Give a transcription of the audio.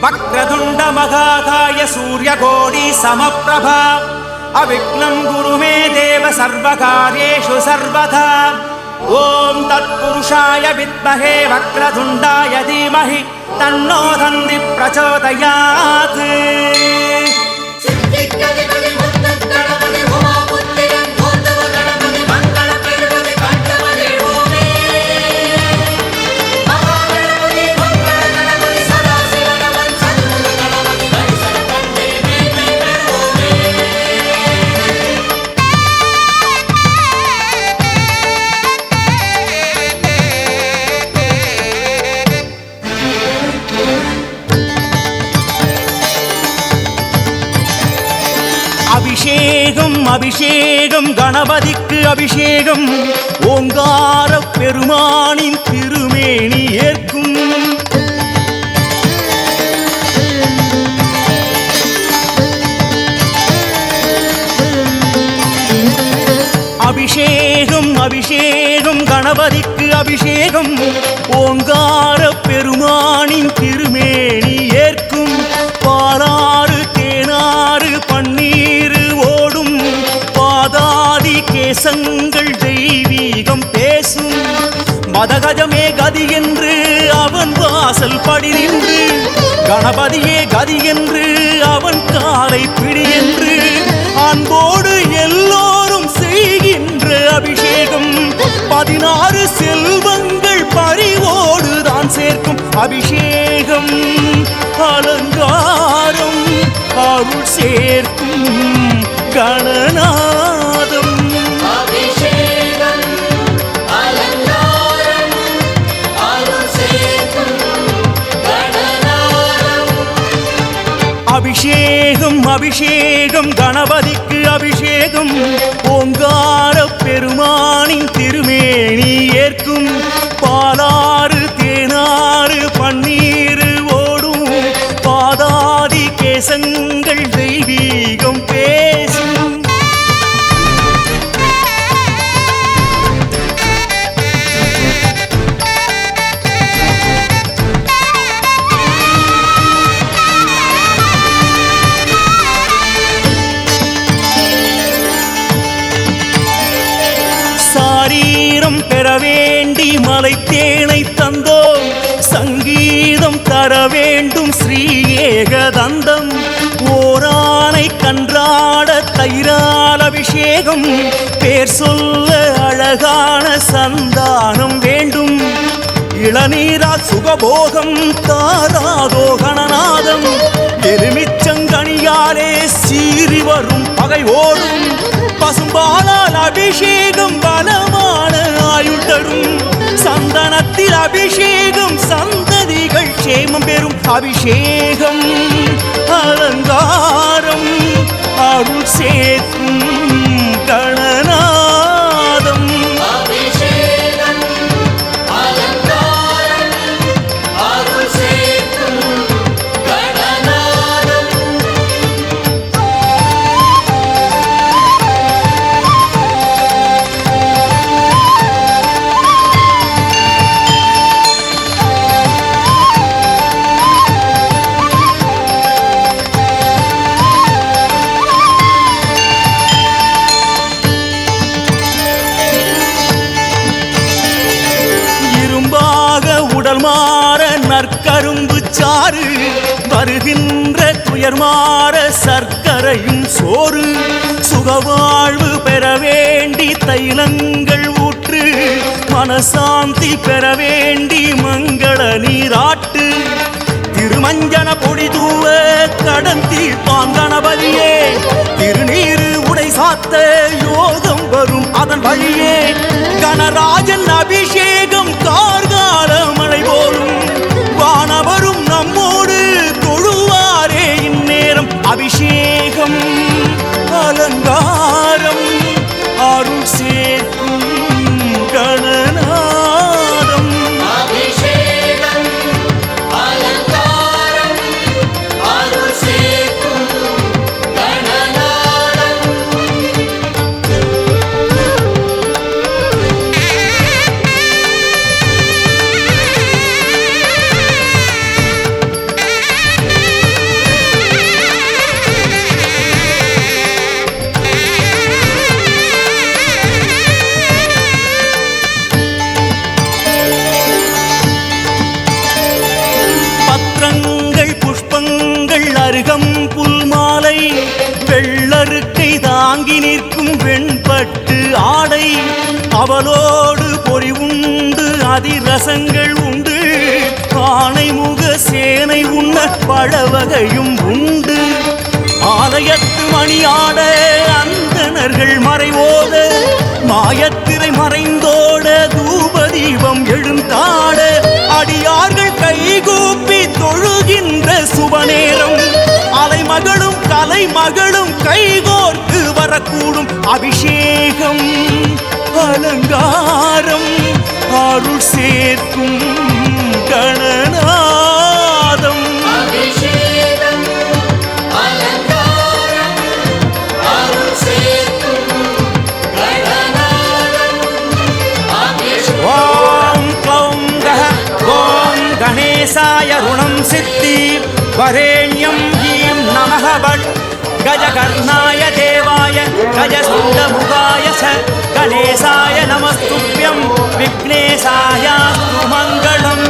वक्रतुण्ड महाकाय सूर्यकोटि समप्रभा अविघ्नं कुरु मे देव सर्वकार्येषु सर्वदा ओम तत्पुरुषाय विद्महे वक्रतुण्डाय धीमहि तन्नो दन्ति प्रचोदयात्। அபிஷேகம் அபிஷேகம் கணபதிக்கு அபிஷேகம் ஓங்கார பெருமானின் திருமேனி ஏற்கும் அபிஷேகம் அபிஷேகம் கணபதிக்கு அபிஷேகம் ஓங்கார பெருமானின் திருமேனி ஏற்கும் பாலாறு தேனாறு பன்னீர் ஓடும் பாதாதி கேசங்கள் தெய்வீகம் பேசும் மதகஜமே கதி என்று அவன் வாசல் படி நின்று கணபதியே கதி என்று அவன் காலை பிடி என்று அன்போடு எல்லோரும் செய்கின்ற அபிஷேகம் 16 செல்வங்கள் பறிவோடு தான் சேர்க்கும் அபிஷேகம் அலங்காரம் அருள் சேர்க்கும் கணநாதம் அபிஷேகம் அபிஷேகம் கணபதிக்கு அபிஷேகம் ஓங்கார பெருமானின் திருமேனி ஏற்கும் பாலாறு தேனாறு பன்னீர் ஓடும் பாதாதி கேசங்கள் தெய்வீகம் பேசும் சாரீரம் பெற வேண்டி மலை தேனை தந்தோம் சங்கீதம் தர வேண்டும் ஸ்ரீ ஏகதந்தம் ஓரானை கன்றாட தயிரால் அபிஷேகம் பேர் சொல்ல அழகான சந்தானம் வேண்டும் இளநீரா சுகபோகம் தாராதோ கணநாதம் எலுமிச்சங்கனியாலே சீறி வரும் பகை ஓடும் பசும்பாலால் அபிஷேகம் பலமான ஆயுள் தரும் சந்தனத்தில் அபிஷேகம் சந்ததிகள் சேமம் பெறும் அபிஷேகம் அலங்காரம் அருள் சேர்க்கும் கணநாதம் நற்கரும்பு சாறு வருகின்ற துயர் மாற சர்க்கரையும் சோறு சுகவாழ்வு பெற வேண்டி தைலங்கள் ஊற்று மனசாந்தி பெற வேண்டி மங்கள நீராட்டு திருமஞ்சன பொடி தூவ கடன் தீர்ப்பான் கணபதியே திருநீரு உடை சாத்த யோகம் வரும் அதன் வழியே கணராஜன் அபிஷேகம் கார்கால மழை போலும் வானவரும் நம்மோடு தொழுவாரே இந்நேரம் அபிஷேகம் அலங்காரம் அருள் சேர்க்கும் கணநாதம் அவலோடு பொறி உண்டு அதிரசங்கள் உண்டு ஆணைமுக சேனை உண்ண பழவகையும் உண்டு ஆலயத்து மணியாட அந்தணர்கள் மறைவோத மாயத்திரை மறைந்தோட தூபதீபம் எழுந்தாட அடியார்கள் கைகூப்பி தொழுகின்ற சுபநேரம் அலைமகளும் கலைமகளும் கைகோர்த்து வரக்கூடும் அபிஷேகம் அலங்காரம் அருள் சேர்க்கும் கணநாதம் ஓம் க்ளௌம் கஹ ஓம் கணேசாய ருணம் சித்தி வரேண்யம் ஹீம் நமः பட் गजकर्णाय देवाय गजसुन्दमुखाय च गणेशाय नमस्तुभ्यं विघ्नेशायास्तु मङ्गलम्।